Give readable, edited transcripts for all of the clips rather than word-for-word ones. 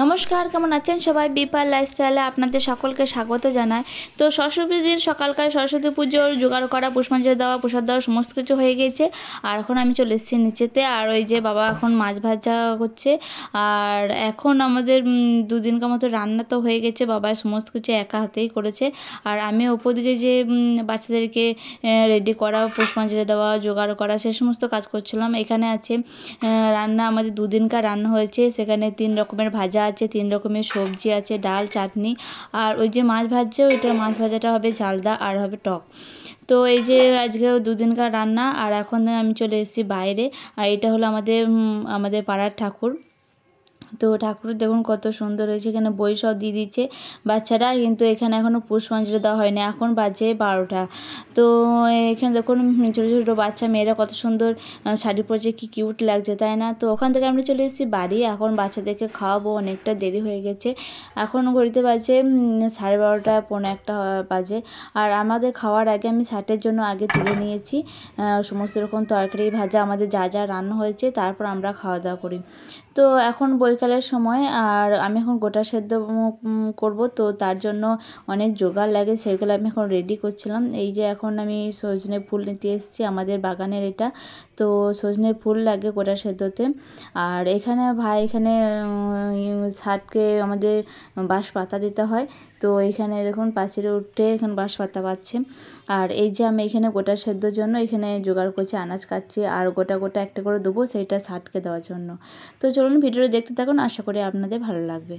নমস্কার, কেমন আছেন সবাই? বিপাল লাইফস্টাইলে আপনাদের সকলকে স্বাগত জানাই। তো সরস্বতী দিন সকালকার সরস্বতী পুজোর জোগাড় করা, পুষ্পাঞ্জলি দেওয়া, প্রসাদ দেওয়া সমস্ত কিছু হয়ে গেছে। আর এখন আমি চলে এসেছি নিচেতে। আর ওই যে বাবা এখন মাছ ভাজা করছে। আর এখন আমাদের দুদিনকার মতো রান্না তো হয়ে গেছে, বাবা সমস্ত কিছু একা হাতেই করেছে। আর আমি ওপর দিকে যে বাচ্চাদেরকে রেডি করা, পুষ্পাঞ্জলি দেওয়া, জোগাড় করা, সে সমস্ত কাজ করছিলাম। এখানে আছে রান্না, আমাদের দুদিনকার রান্না হয়েছে। সেখানে 3 রকমের ভাজা আছে, 3 রকমের সবজি আছে, ডাল, চাটনি। আর ওই যে মাছ ভাজছে, ওইটা মাছ ভাজাটা হবে ঝালদা আর হবে টক। তো এই যে আজকে দুদিনকার রান্না। আর এখন আমি চলে এসেছি বাইরে। আর এটা হলো আমাদের পাড়ার ঠাকুর। তো ঠাকুর দেখুন কত সুন্দর হয়েছে, এখানে বই সব দিয়ে দিচ্ছে বাচ্চারা। কিন্তু এখানে এখনও পুষ্পাঞ্জলি দেওয়া হয়নি, এখন বাজে 12টা। তো এখানে দেখুন ছোটো ছোটো বাচ্চা মেয়েরা কত সুন্দর শাড়ি পরেছে, কি কিউট লাগছে, তাই না? তো ওখান থেকে আমরা চলে এসেছি বাড়ি। এখন বাচ্চাদেরকে খাওয়াবো, অনেকটা দেরি হয়ে গেছে। এখন ঘড়িতে বাজে 12:30, 1:45 বাজে। আর আমাদের খাওয়ার আগে আমি ছাটের জন্য আগে তুলে নিয়েছি সমস্ত রকম তরকারি ভাজা, আমাদের যা যা রান্না হয়েছে, তারপর আমরা খাওয়া দাওয়া করি। তো এখন বৈকালের সময়, আর আমি এখন গোটা সেদ্ধ করব। তো তার জন্য অনেক জোগাড় লাগে, সেগুলো আমি এখন রেডি করছিলাম। এই যে এখন আমি সজনে ফুল নিতে এসেছি, আমাদের বাগানের এটা। তো সজনে ফুল লাগে গোটা সেদ্ধতে। আর এখানে এখানে ছাটকে আমাদের বাঁশ পাতা দিতে হয়। তো এখানে দেখুন পাঁচিলে উঠে এখন বাঁশ পাতা পাচ্ছে। আর এই যে আমি এখানে গোটা সেদ্ধর জন্য এখানে জোগাড় করছি, আনাজ কাটছি। আর গোটা গোটা একটা করে দেবো, সেইটা ছাটকে দেওয়ার জন্য। তো চলুন ভিডিওটা দেখতে থাকুন, আশা করি আপনাদের ভালো লাগবে।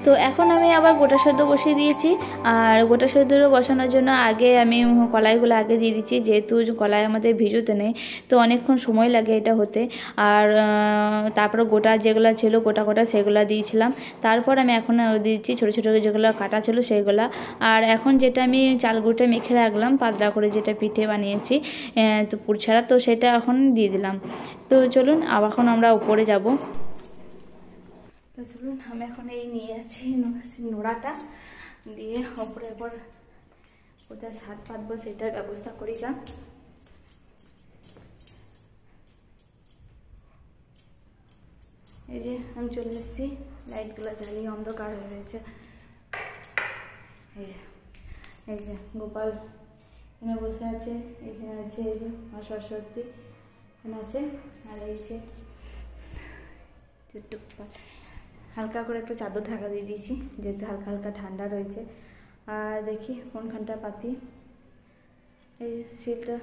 তো এখন আমি আবার গোটা সেদ্ধ বসিয়ে দিয়েছি। আর গোটা সেদ্ধ বসানোর জন্য আগে আমি কলাইগুলো আগে দিয়ে দিচ্ছি, যেহেতু কলাই আমাদের ভিজোতে নেই, তো অনেকক্ষণ সময় লাগে এটা হতে। আর তারপরে গোটা যেগুলো ছিল গোটা গোটা সেগুলো দিয়েছিলাম। তারপর আমি এখন দিচ্ছি ছোটো ছোটো যেগুলো কাটা ছিল সেইগুলো। আর এখন যেটা আমি চাল গুঁড়োটা মেখে রাখলাম পাতলা করে, যেটা পিঠে বানিয়েছি তো পুর ছাড়া, তো সেটা এখন দিয়ে দিলাম। তো চলুন আবার এখন আমরা উপরে যাব। তো চলুন আমি এখন এই নিয়ে যাচ্ছি নোড়াটা দিয়ে ওপরে এবার কোথায় ছাদ পাতবো সেটার ব্যবস্থা করি। না এই যে আমি চলে এসেছি, লাইটগুলো জ্বালিয়ে অন্ধকার হয়ে রয়েছে। এই যে এই যে গোপাল এখানে বসে আছে, এখানে আছে এই যে মা সরস্বতী এখানে আছে, আর এই যে গোপাল হালকা করে একটু চাদর ঢাকা দিয়ে দিয়েছি যেহেতু হালকা হালকা ঠান্ডা রয়েছে। আর দেখি কোনখানটা পাতি, এই সিলটা।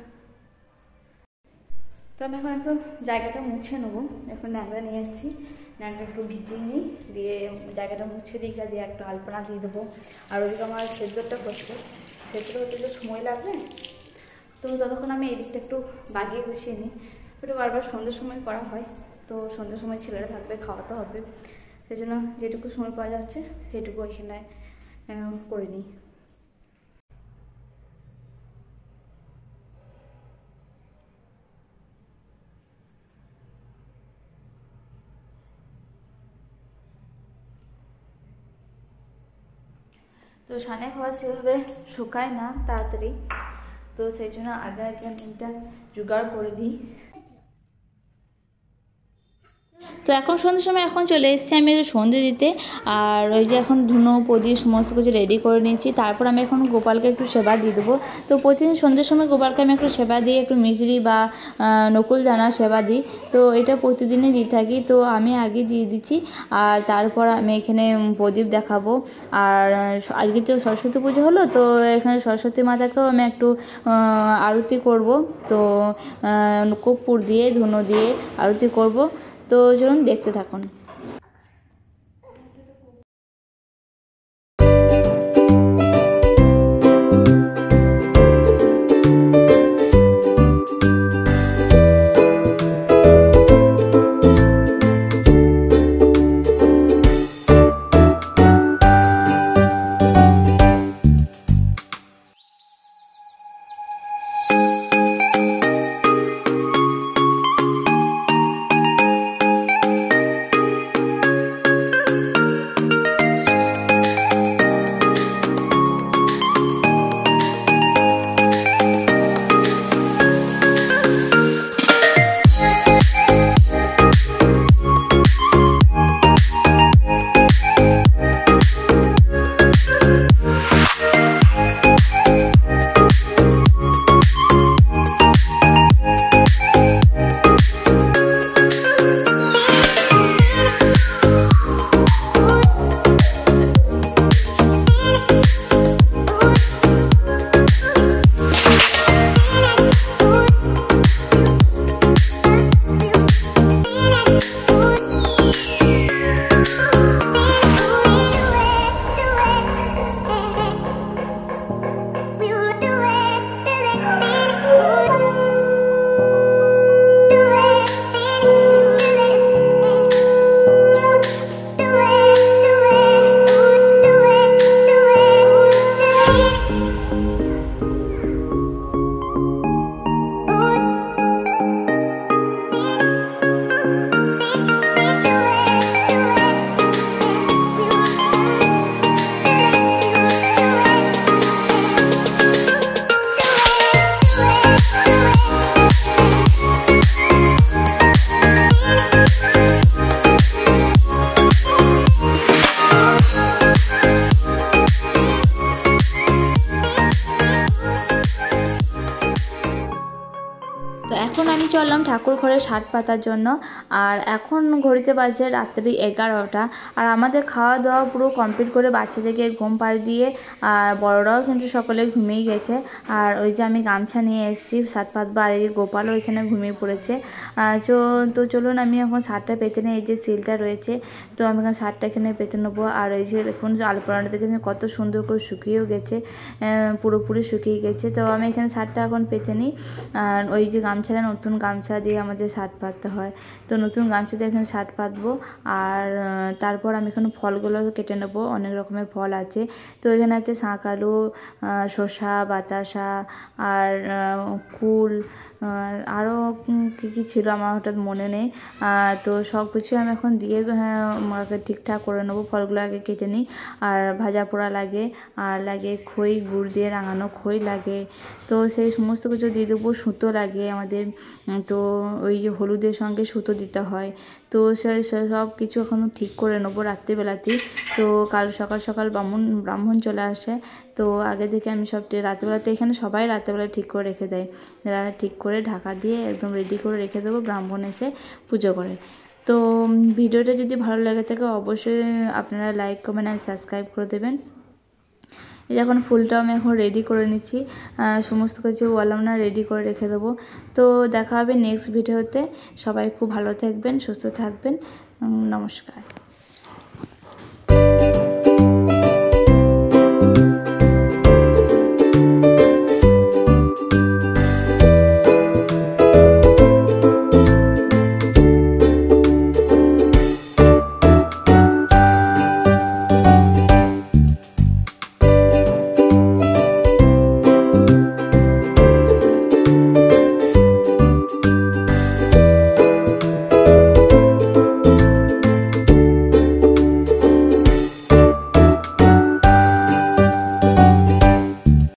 তো আমি এখন একটু জায়গাটা মুছে নেবো, এখন ন্যাংরা নিয়ে এসেছি, ন্যাংরা একটু ভিজিয়ে নিই, দিয়ে জায়গাটা মুছে দিই, দিয়ে একটু আলপনা দিয়ে দেবো। আর ওদিকে আমার সেদ্ধটা করছে, সেদ্ধটা হতে তো সময় লাগবে, তো ততক্ষণ আমি এদিকটা একটু বাগিয়ে গুছিয়ে নিই। একটু বারবার সন্ধ্যের সময় করা হয়, তো সন্ধ্যের সময় ছেলেরা থাকবে, খাওয়াতে হবে, সেই জন্য যেটুকু সময় পাওয়া যাচ্ছে সেটুকু এখানে করে নিই। তো সানে খাওয়া সেভাবে শুকায় না তাড়াতাড়ি, তো সেই জন্য আগে আগে দিনটা জোগাড় করে দিই। তো এখন সন্ধ্যের সময় এখন চলে এসেছি আমি সন্ধে দিতে, আর ওই যে এখন ধুনো প্রদীপ সমস্ত কিছু রেডি করে নিচ্ছি, তারপর আমি এখন গোপালকে একটু সেবা দিয়ে দেবো। তো প্রতিদিন সন্ধ্যের সময় গোপালকে আমি একটু সেবা দিই, একটু মিছরি বা নকুল দানা সেবা দিই, তো এটা প্রতিদিনই দিয়ে থাকি। তো আমি আগে দিয়ে দিচ্ছি, আর তারপর আমি এখানে প্রদীপ দেখাবো। আর আজকে তো সরস্বতী পুজো হলো, তো এখানে সরস্বতী মাতাকেও আমি একটু আরতি করব, তো কর্পূর দিয়ে ধুনো দিয়ে আরতি করব। তো চলুন দেখতে থাকুন। তো এখন আমি চললাম ঠাকুর ঘরে সাত পাতার জন্য, আর এখন ঘড়িতে বাজে রাত্রি 11টা, আর আমাদের খাওয়া দাওয়া পুরো কমপ্লিট করে বাচ্চাদেরকে ঘুম পাড়ি দিয়ে, আর বড়রাও কিন্তু সকলে ঘুমিয়ে গেছে। আর ওই যে আমি গামছা নিয়ে এসেছি সাত পাতবো, আর এই গোপালও ওইখানে ঘুমিয়ে পড়েছে। তো চলুন আমি এখন শার্টটা পেতে নিই, এই যে সিলটা রয়েছে, তো আমি এখন শার্টটা এখানে পেতে নেবো। আর এই যে দেখুন আলপনাটা দেখেছেন কত সুন্দর করে শুকিয়েও গেছে, পুরোপুরি শুকিয়ে গেছে। তো আমি এখানে শার্টটা এখন পেতে নিই, আর ওই যে গামছাটা নতুন গামছা দিয়ে আমাদের শার্ট পাততে হয়, তো নতুন গামছা দিয়ে এখানে শার্ট পাতবো। আর তারপর আমি এখানে ফলগুলো কেটে নেবো, অনেক রকমের ফল আছে, তো এখানে আছে শাঁক আলু, শসা, বাতাসা, আর কুল, আরও কী কী ছিল আমার হঠাৎ মনে নেই। তো সব কিছু আমি এখন দিয়ে ঠিকঠাক করে নেবো। ফলগুলো আগে কেটে নিই। আর ভাজা পোড়া লাগে, আর লাগে খই, গুড় দিয়ে রাঙানো খই লাগে, তো সেই সমস্ত কিছু দিয়ে দেবো। সুতো লাগে আমাদের, তো ওই যে হলুদের সঙ্গে সুতো দিতে হয়, তো সব কিছু এখনও ঠিক করে নেবো রাত্রিবেলাতেই। তো কাল সকাল সকাল ব্রাহ্মণ চলে আসে, তো আগে থেকে আমি সব রাত্রিবেলাতে, এখানে সবাই রাত্রিবেলা ঠিক করে রেখে দেয়, ঠিক করে ঢাকা দিয়ে একদম রেডি করে রেখে দেবো, ব্রাহ্মণ এসে পুজো করে। তো ভিডিওটা যদি ভালো লাগে থাকে অবশ্যই আপনারা লাইক কমেন্ট আর সাবস্ক্রাইব করে দেবেন। এই যখন ফুলটা আমি এখন রেডি করে নিচ্ছি, সমস্ত কিছু আলপনা রেডি করে রেখে দেবো। তো দেখা হবে নেক্সট ভিডিওতে। সবাই খুব ভালো থাকবেন, সুস্থ থাকবেন। নমস্কার।